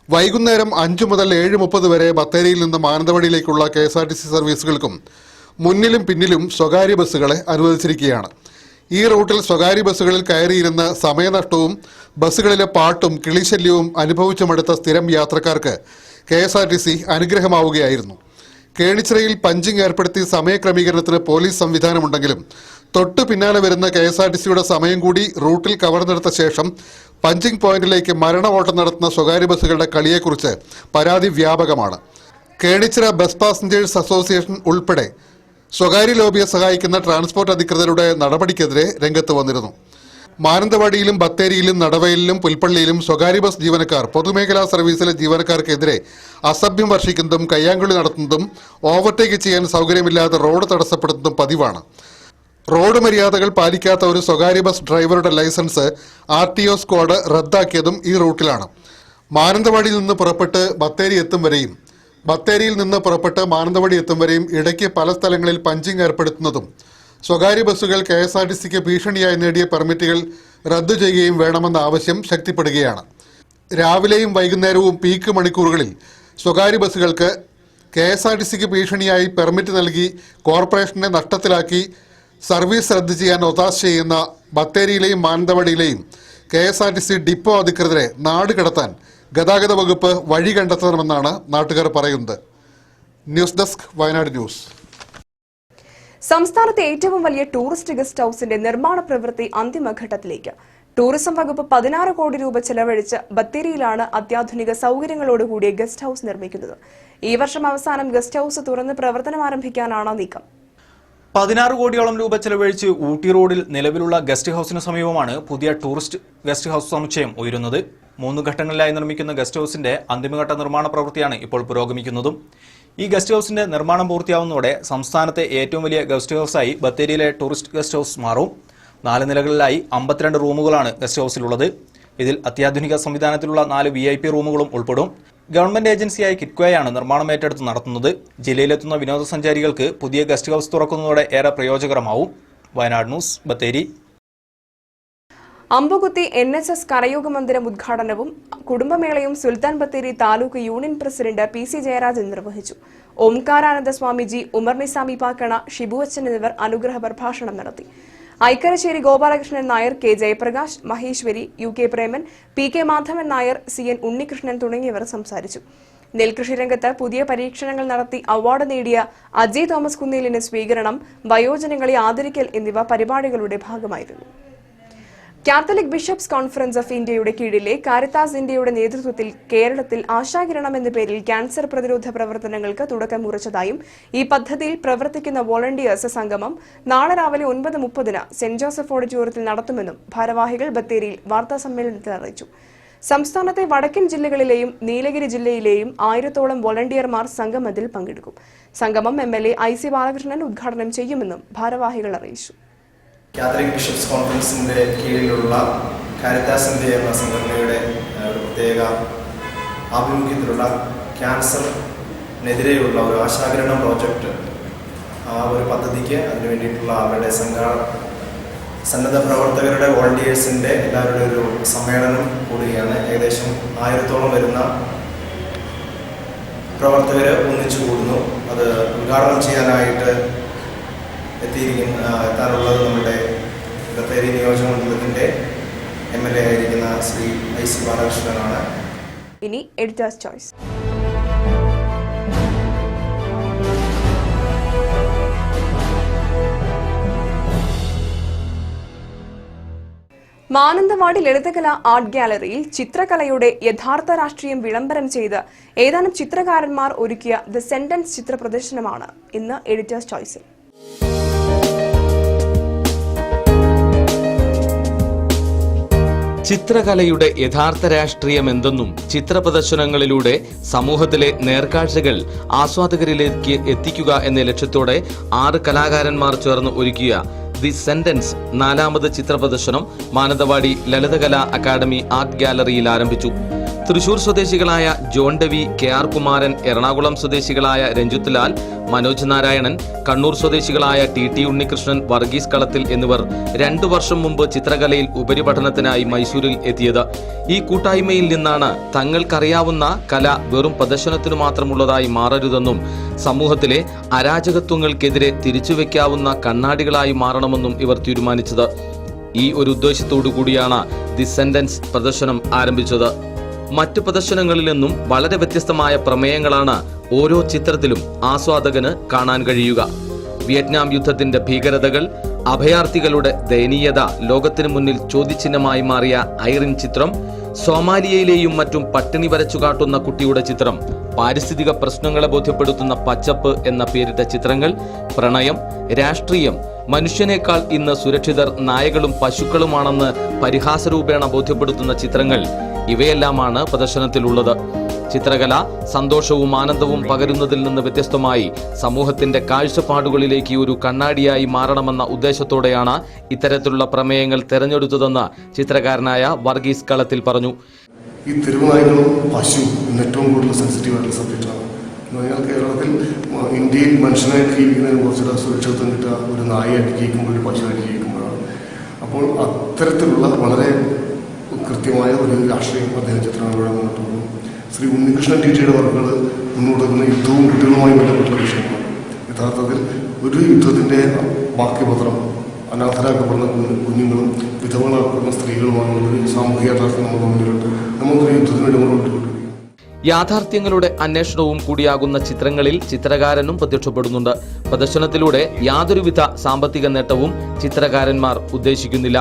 വൈകുന്നേരം 5 മുതൽ 7:30 വരെ ബത്തേരിയിൽ നിന്ന് മാനന്തവാടിയിലേക്കുള്ള KSRTC സർവീസുകൾക്കും മുന്നിലും പിന്നിലും സ്വകാര്യ ബസ്സുകളെ അനുവദിച്ചിരിക്കുകയാണ്. ഈ റൂട്ടിൽ സ്വകാര്യ ബസ്സുകളിൽ കയറിയിരുന്ന സമയനഷ്ടവും ബസ്സുകളിലെ പാട്ടും കിളിശല്യവും അനുഭവിച്ചുമടുത്ത സ്ഥിരം യാത്രക്കാർക്ക് KSRTC അനുഗ്രഹമാവുകയായിരുന്നു. കേണിച്ചിറയിൽ പഞ്ചിങ് ഏർപ്പെടുത്തി സമയക്രമീകരണത്തിന് പോലീസ് സംവിധാനമുണ്ടെങ്കിലും തൊട്ടു പിന്നാലെ വരുന്ന KSRTCയുടെ സമയം കൂടി റൂട്ടിൽ കവർന്നെടുത്ത ശേഷം പഞ്ചിങ് പോയിന്റിലേക്ക് മരണ ഓട്ടം നടത്തുന്ന സ്വകാര്യ ബസ്സുകളുടെ കളിയെക്കുറിച്ച് പരാതി വ്യാപകമാണ്. കേണിച്ചിറ ബസ് പാസഞ്ചേഴ്സ് അസോസിയേഷൻ ഉൾപ്പെടെ സ്വകാര്യ ലോബിയെ സഹായിക്കുന്ന ട്രാൻസ്പോർട്ട് അധികൃതരുടെ നടപടിക്കെതിരെ രംഗത്ത് വന്നിരുന്നു. മാനന്തവാടിയിലും ബത്തേരിയിലും നടവയലിലും പുൽപ്പള്ളിയിലും സ്വകാര്യ ബസ് ജീവനക്കാർ പൊതുമേഖലാ സർവീസിലെ ജീവനക്കാർക്കെതിരെ അസഭ്യം വർഷിക്കുന്നതും കയ്യാങ്കളി നടത്തുന്നതും ഓവർടേക്ക് ചെയ്യാൻ സൗകര്യമില്ലാതെ റോഡ് തടസ്സപ്പെടുത്തുന്നതും പതിവാണ്. റോഡ് മര്യാദകൾ പാലിക്കാത്ത ഒരു സ്വകാര്യ ബസ് ഡ്രൈവറുടെ ലൈസൻസ് RTO സ്ക്വാഡ് റദ്ദാക്കിയതും ഈ റൂട്ടിലാണ്. മാനന്തവാടിയിൽ നിന്ന് പുറപ്പെട്ട് ബത്തേരി എത്തും വരെയും ബത്തേരിയിൽ നിന്ന് പുറപ്പെട്ട് മാനന്തവാടി എത്തും വരെയും ഇടയ്ക്ക് പല സ്ഥലങ്ങളിൽ പഞ്ചിങ് ഏർപ്പെടുത്തുന്നതും സ്വകാര്യ ബസ്സുകൾ KSRTCക്ക് ഭീഷണിയായി നേടിയ പെർമിറ്റുകൾ റദ്ദു ചെയ്യുകയും വേണമെന്ന ആവശ്യം ശക്തിപ്പെടുകയാണ്. രാവിലെയും വൈകുന്നേരവും പീക്ക് മണിക്കൂറുകളിൽ സ്വകാര്യ ബസ്സുകൾക്ക് KSRTCക്ക് ഭീഷണിയായി പെർമിറ്റ് നൽകി കോർപ്പറേഷനെ നഷ്ടത്തിലാക്കി സർവീസ് റദ്ദു ചെയ്യാൻ ഒത്താശ ചെയ്യുന്ന ബത്തേരിയിലെയും മാനന്തവാടിയിലെയും KSRTC ഡിപ്പോ അധികൃതരെ നാട് കടത്താൻ ഗതാഗത വകുപ്പ് വഴി കണ്ടെത്തണമെന്നാണ് നാട്ടുകാർ പറയുന്നത്. News desk Wayanad news. സംസ്ഥാനത്തെ ഏറ്റവും വലിയ ടൂറിസ്റ്റ് ഗസ്റ്റ് ഹൌസിന്റെ നിർമ്മാണ പ്രവൃത്തി അന്തിമഘട്ടത്തിലേക്ക്. ടൂറിസം വകുപ്പ് 16 കോടി രൂപ ചെലവഴിച്ച് ബത്തേരിയിലാണ് അത്യാധുനിക സൗകര്യങ്ങളോടുകൂടിയ ഗസ്റ്റ് ഹൌസ് നിർമ്മിക്കുന്നത്. ഈ വർഷം അവസാനം ഗസ്റ്റ് ഹൌസ് തുറന്ന് പ്രവർത്തനം ആരംഭിക്കാനാണ് നീക്കം. 16 കോടിയോളം രൂപ ചെലവഴിച്ച് ഊട്ടി റോഡിൽ നിലവിലുള്ള ഗസ്റ്റ് ഹൌസിന് സമീപമാണ് പുതിയ ടൂറിസ്റ്റ് ഗസ്റ്റ് ഹൌസ് സമുച്ചയം ഉയരുന്നത്. 3 ഘട്ടങ്ങളിലായി നിർമ്മിക്കുന്ന ഗസ്റ്റ് ഹൌസിന്റെ അന്തിമഘട്ട നിർമ്മാണ പ്രവൃത്തിയാണ് ഇപ്പോൾ പുരോഗമിക്കുന്നതും. ഈ ഗസ്റ്റ് ഹൌസിന്റെ നിർമ്മാണം പൂർത്തിയാവുന്നതോടെ സംസ്ഥാനത്തെ ഏറ്റവും വലിയ ഗസ്റ്റ് ഹൌസായി ബത്തേരിയിലെ ടൂറിസ്റ്റ് ഗസ്റ്റ് ഹൌസ് മാറും. 4 നിലകളിലായി 52 റൂമുകളാണ് ഗസ്റ്റ് ഹൌസിലുള്ളത്. ഇതിൽ അത്യാധുനിക സംവിധാനത്തിലുള്ള 4 VIP റൂമുകളും ഉൾപ്പെടും. ഗവൺമെന്റ് ഏജൻസിയായ കിറ്റ്കോയാണ് നിർമ്മാണം ഏറ്റെടുത്ത് നടത്തുന്നത്. ജില്ലയിലെത്തുന്ന വിനോദസഞ്ചാരികൾക്ക് പുതിയ ഗസ്റ്റ് ഹൌസ് തുറക്കുന്നതോടെ ഏറെ പ്രയോജനകരമാവും. വയനാട് ന്യൂസ് ബത്തേരി. അമ്പുകുത്തി NSS കരയോഗ മന്ദിരം ഉദ്ഘാടനവും കുടുംബമേളയും Sultan Bathery taluk union president PC Jayarajan നിർവഹിച്ചു. ഓംകാരാനന്ദ സ്വാമിജി, ഉമർ നിസാമി പാക്കണ, ഷിബു അച്ഛൻ എന്നിവർ അനുഗ്രഹ പ്രഭാഷണം നടത്തി. ഐക്കരശ്ശേരി Gopalakrishnan Nair, K Jayaprakash, Maheshwari, UK Preman, PK Madhavan Nair, CN Unnikrishnan തുടങ്ങിയവർ സംസാരിച്ചു. നെൽകൃഷി രംഗത്ത് പുതിയ പരീക്ഷണങ്ങൾ നടത്തി അവാർഡ് നേടിയ അജയ് തോമസ് കുന്നേലിന് സ്വീകരണം, വയോജനങ്ങളെ ആദരിക്കൽ എന്നിവ പരിപാടികളുടെ ഭാഗമായിരുന്നു. കാത്തലിക് ബിഷപ്സ് കോൺഫറൻസ് ഓഫ് ഇന്ത്യയുടെ കീഴിലെ കാരിത്താസ് ഇന്ത്യയുടെ നേതൃത്വത്തിൽ കേരളത്തിൽ ആശാകിരണം എന്ന പേരിൽ ക്യാൻസർ പ്രതിരോധ പ്രവർത്തനങ്ങൾക്ക് തുടക്കം കുറിച്ചതായും ഈ പദ്ധതിയിൽ പ്രവർത്തിക്കുന്ന വോളണ്ടിയേഴ്സ് സംഗമം നാളെ രാവിലെ 9:30 സെന്റ് ജോസഫ് ഓഡിറ്റോറിയത്തിൽ നടത്തുമെന്നും ഭാരവാഹികൾ ബത്തേരിയിൽ വാർത്താസമ്മേളനത്തിൽ അറിയിച്ചു. സംസ്ഥാനത്തെ വടക്കൻ ജില്ലകളിലെയും നീലഗിരി ജില്ലയിലെയും 1000-ഓളം വോളണ്ടിയർമാർ സംഗമത്തിൽ പങ്കെടുക്കും. സംഗമം MLA IC ബാലകൃഷ്ണൻ ഉദ്ഘാടനം ചെയ്യുമെന്നും ഭാരവാഹികൾ അറിയിച്ചു. കാത്തലിക് ബിഷപ്സ് കോൺഫറൻസിൻ്റെ കീഴിലുള്ള കാരിത്താസ് ഇന്ത്യ എന്ന സംഘടനയുടെ ഒരു പ്രത്യേക ആഭിമുഖ്യത്തിലുള്ള ക്യാൻസറിനെതിരെയുള്ള ഒരു ആശാകിരണം പ്രോജക്റ്റ്, ആ ഒരു പദ്ധതിക്ക് അതിനു വേണ്ടിയിട്ടുള്ള അവരുടെ സന്നദ്ധ പ്രവർത്തകരുടെ വോളണ്ടിയേഴ്സിൻ്റെ എല്ലാവരുടെ ഒരു സമ്മേളനം കൂടുകയാണ്. ഏകദേശം 1000-ഓളം വരുന്ന പ്രവർത്തകർ ഒന്നിച്ചു കൂടുന്നു. അത് ഉദ്ഘാടനം ചെയ്യാനായിട്ട് എത്താനുള്ളത് നമ്മുടെ ബത്തേരി നിയോജകമണ്ഡലത്തിൻ്റെ MLA ആയിരിക്കുന്ന ശ്രീ IC ബാലകൃഷ്ണനാണ്. ഇനി editors choice. Mananthavady Lalithakala art ഗാലറിയിൽ ചിത്രകലയുടെ യഥാർത്ഥ രാഷ്ട്രീയം വിളംബരം ചെയ്ത് ഏതാനും ചിത്രകാരന്മാർ ഒരുക്കിയ ദ സെന്റൻസ് ചിത്ര പ്രദർശനമാണ് ഇന്ന് എഡിറ്റേഴ്സ് ചോയ്സിൽ. ചിത്രകലയുടെ യഥാർത്ഥ രാഷ്ട്രീയം എന്തെന്നും ചിത്രപ്രദർശനങ്ങളിലൂടെ സമൂഹത്തിലെ നേർക്കാഴ്ചകൾ ആസ്വാദകരിലേക്ക് എത്തിക്കുക എന്ന ലക്ഷ്യത്തോടെ 6 കലാകാരന്മാർ ചേർന്ന് ഒരുക്കിയ ദി സെന്റൻസ് 4ാമത് ചിത്രപ്രദർശനം മാനന്തവാടി ലളിതകലാ അക്കാദമി ആർട്ട് ഗാലറിയിൽ ആരംഭിച്ചു. തൃശൂർ സ്വദേശികളായ John Davy, KR Kumaran, Ernakulam സ്വദേശികളായ രഞ്ജിത്ത് ലാൽ, മനോജ് നാരായണൻ, കണ്ണൂർ സ്വദേശികളായ TT ഉണ്ണികൃഷ്ണൻ, വർഗീസ് കളത്തിൽ എന്നിവർ 2 വർഷം മുമ്പ് ചിത്രകലയിൽ ഉപരിപഠനത്തിനായി മൈസൂരിൽ എത്തിയത്. ഈ കൂട്ടായ്മയിൽ നിന്നാണ് തങ്ങൾക്കറിയാവുന്ന കല വെറും പ്രദർശനത്തിനു മാത്രമുള്ളതായി മാറരുതെന്നും സമൂഹത്തിലെ അരാജകത്വങ്ങൾക്കെതിരെ തിരിച്ചുവെക്കാവുന്ന കണ്ണാടികളായി മാറണമെന്നും ഇവർ തീരുമാനിച്ചത്. ഈ ഒരു ഉദ്ദേശത്തോടു കൂടിയാണ് ദി സെന്റൻസ് പ്രദർശനം ആരംഭിച്ചത്. മറ്റു പ്രദർശനങ്ങളിൽ നിന്നും വളരെ വ്യത്യസ്തമായ പ്രമേയങ്ങളാണ് ഓരോ ചിത്രത്തിലും ആസ്വാദകന് കാണാൻ കഴിയുക. വിയറ്റ്നാം യുദ്ധത്തിന്റെ ഭീകരതകൾ, അഭയാർത്ഥികളുടെ ദയനീയത ലോകത്തിനു മുന്നിൽ ചോദ്യചിഹ്നമായി മാറിയ ഐറിൻ ചിത്രം, സോമാലിയയിലെയും മറ്റും പട്ടിണി വരച്ചു കാട്ടുന്ന കുട്ടിയുടെ ചിത്രം, പാരിസ്ഥിതിക പ്രശ്നങ്ങളെ ബോധ്യപ്പെടുത്തുന്ന പച്ചപ്പ് എന്ന പേരിട്ട ചിത്രങ്ങൾ, പ്രണയം, രാഷ്ട്രീയം, മനുഷ്യനേക്കാൾ ഇന്ന് സുരക്ഷിതർ നായകളും പശുക്കളുമാണെന്ന് പരിഹാസരൂപേണ ബോധ്യപ്പെടുത്തുന്ന ചിത്രങ്ങൾ, ഇവയെല്ലാമാണ് പ്രദർശനത്തിലുള്ളത്. ചിത്രകല സന്തോഷവും ആനന്ദവും പകരുന്നതിൽ നിന്ന് വ്യത്യസ്തമായി സമൂഹത്തിന്റെ കാഴ്ചപ്പാടുകളിലേക്ക് ഒരു കണ്ണാടിയായി മാറണമെന്ന ഉദ്ദേശത്തോടെയാണ് ഇത്തരത്തിലുള്ള പ്രമേയങ്ങൾ തെരഞ്ഞെടുത്തതെന്ന് ചിത്രകാരനായ വർഗീസ് കളത്തിൽ പറഞ്ഞു. ഈ തെരുവുനായ്ക്കളും പശു ഇന്ന് ഏറ്റവും കൂടുതൽ സെൻസിറ്റീവ് ആയിട്ടുള്ള സബ്ജക്റ്റാണ്. എന്ന് പറഞ്ഞാൽ കേരളത്തിൽ ഇന്ത്യയിൽ മനുഷ്യനായിട്ട് ജീവിക്കുന്നതിന് കുറച്ചുകൂടെ സുരക്ഷിതത്വം കിട്ടുക ഒരു നായയായിട്ട് ജീവിക്കുമ്പോൾ, ഒരു പശുവായിട്ട് ജീവിക്കുമ്പോഴാണ്. അപ്പോൾ അത്തരത്തിലുള്ള വളരെ കൃത്യമായ ഒരു രാഷ്ട്രീയം അദ്ദേഹം ചിത്രങ്ങളിലൂടെ മുന്നോട്ട് പോകും. ശ്രീ ഉണ്ണികൃഷ്ണൻ TTയുടെ വർക്കുകൾ മുന്നോട്ട് വെക്കുന്ന യുദ്ധവും കുട്ടികളുമായി ബന്ധപ്പെട്ടുള്ള വിഷയമാണ്. യഥാർത്ഥത്തിൽ ഒരു യുദ്ധത്തിൻ്റെ ബാക്കിപത്രം അനാഥരാക്കപ്പെടുന്ന കുഞ്ഞുങ്ങളും വിധവകളാക്കപ്പെടുന്ന സ്ത്രീകളുമാണെന്നുള്ളൊരു സാമൂഹിക യാഥാർത്ഥ്യം നമുക്ക് മുന്നിലുണ്ട്. നമുക്കൊരു യുദ്ധത്തിന് വേണ്ടി മുന്നോട്ട് കൊണ്ടുവരിക. യാഥാർത്ഥ്യങ്ങളുടെ അന്വേഷണവും കൂടിയാകുന്ന ചിത്രങ്ങളിൽ ചിത്രകാരനും പ്രത്യക്ഷപ്പെടുന്നുണ്ട്. പ്രദർശനത്തിലൂടെ യാതൊരുവിധ സാമ്പത്തിക നേട്ടവും ചിത്രകാരന്മാർ ഉദ്ദേശിക്കുന്നില്ല.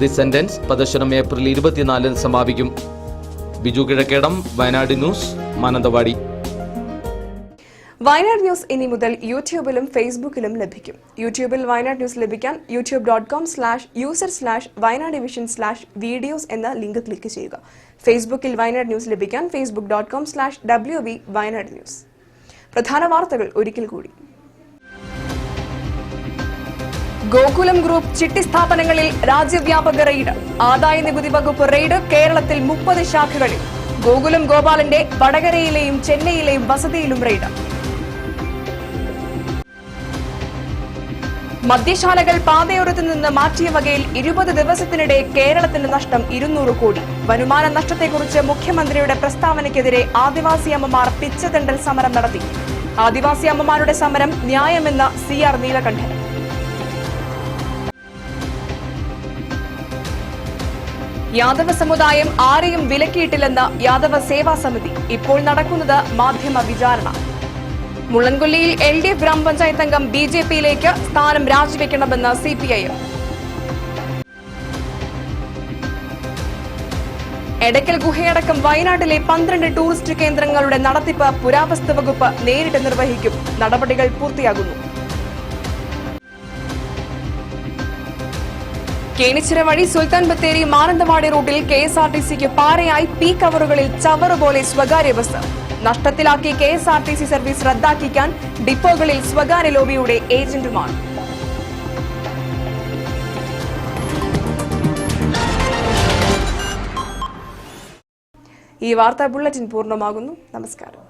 ദി സെന്റൻസ് പ്രദർശനം ഏപ്രിൽ 24 സമാപിക്കും. ബിജു കിഴക്കേടം, വയനാട് ന്യൂസ്, മാനന്തവാടി. വയനാട് ന്യൂസ് ഇനി മുതൽ യൂട്യൂബിലും ഫേസ്ബുക്കിലും ലഭിക്കും. യൂട്യൂബിൽ വയനാട് ന്യൂസ് ലഭിക്കാൻ youtube.com/user/wayanadivision/videos എന്ന ലിങ്ക് ക്ലിക്ക് ചെയ്യുക. ഫേസ്ബുക്കിൽ വയനാട് ന്യൂസ് ലഭിക്കാൻ facebook.com/wv വയനാട് ന്യൂസ്. പ്രധാന വാർത്തകൾ ഒരിക്കൽ കൂടി. ഗോകുലം ഗ്രൂപ്പ് ചിട്ടി സ്ഥാപനങ്ങളിൽ രാജ്യവ്യാപക റെയ്ഡ്. ആദായ നികുതി വകുപ്പ് റെയ്ഡ് കേരളത്തിൽ 30 ശാഖകളിൽ. ഗോകുലം ഗോപാലന്റെ വടകരയിലെയും ചെന്നൈയിലെയും വസതിയിലും റെയ്ഡ്. മദ്യശാലകൾ പാതയോരത്ത് നിന്ന് മാറ്റിയ വകയിൽ 20 ദിവസത്തിനിടെ കേരളത്തിന്റെ നഷ്ടം 200 കോടി. വരുമാന നഷ്ടത്തെക്കുറിച്ച് മുഖ്യമന്ത്രിയുടെ പ്രസ്താവനയ്ക്കെതിരെ ആദിവാസി അമ്മമാർ പിച്ചതണ്ടൽ സമരം നടത്തി. ആദിവാസി അമ്മമാരുടെ സമരം ന്യായമെന്ന CR നീലകണ്ഠൻ. യാദവ സമുദായം ആരെയും വിലക്കിയിട്ടില്ലെന്ന് യാദവ സേവാ സമിതി. ഇപ്പോൾ നടക്കുന്നത് മാധ്യമ വിചാരണ. മുള്ളൻകൊല്ലിയിൽ LDF ഗ്രാമപഞ്ചായത്ത് അംഗം BJPയിലേക്ക് സ്ഥാനം രാജിവെക്കണമെന്ന് CPIM. എടക്കൽ ഗുഹയടക്കം വയനാട്ടിലെ 12 ടൂറിസ്റ്റ് കേന്ദ്രങ്ങളുടെ നടത്തിപ്പ് പുരാവസ്തു വകുപ്പ് നേരിട്ട് നിർവഹിക്കും. നടപടികൾ പൂർത്തിയാകുന്നു. കേണിച്ചിറ വഴി സുൽത്താൻ ബത്തേരി മാനന്തവാടി റൂട്ടിൽ KSRTCക്ക് പാരയായി പീക്ക് അവറുകളിൽ ചവറുപോലെ സ്വകാര്യ ബസ്. നഷ്ടത്തിലാക്കി KSRTC സർവീസ് റദ്ദാക്കിക്കാൻ ഡിപ്പോകളിൽ സ്വകാര്യ ലോബിയുടെ ഏജന്റുമാർ. ഈ വാർത്താ ബുള്ളറ്റിൻ പൂർണ്ണമാകുന്നു. നമസ്കാരം.